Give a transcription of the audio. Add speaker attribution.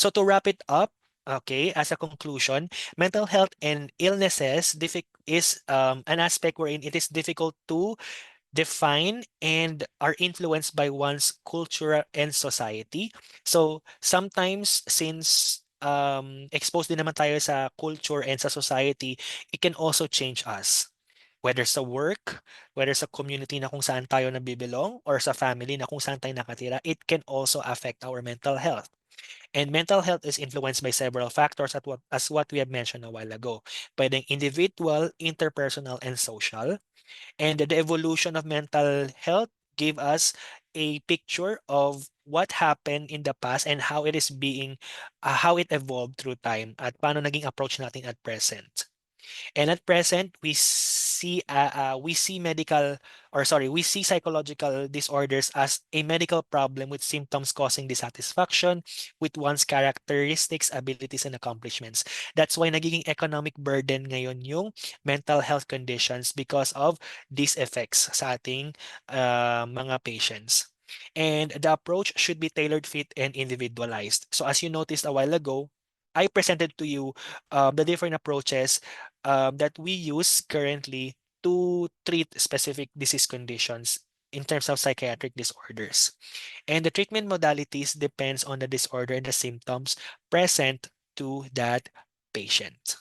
Speaker 1: So to wrap it up, okay, as a conclusion, mental health and illnesses is an aspect wherein it is difficult to define and are influenced by one's culture and society. So sometimes since exposed din naman tayo sa culture and sa society, it can also change us. Whether sa work, whether sa community na kung saan tayo nabibilong, or sa family na kung saan tayo nakatira, it can also affect our mental health. And mental health is influenced by several factors as what we have mentioned a while ago. Pwedeng individual, interpersonal, and social. And the evolution of mental health gave us a picture of what happened in the past and how it is how it evolved through time at paano naging approach natin at present. And at present, we see we see psychological disorders as a medical problem with symptoms causing dissatisfaction with one's characteristics, abilities, and accomplishments. That's why nagiging economic burden ngayon yung mental health conditions because of these effects sa ating mga patients. And the approach should be tailored, fit, and individualized. So as you noticed a while ago, I presented to you the different approaches that we use currently to treat specific disease conditions in terms of psychiatric disorders. And the treatment modalities depends on the disorder and the symptoms present to that patient.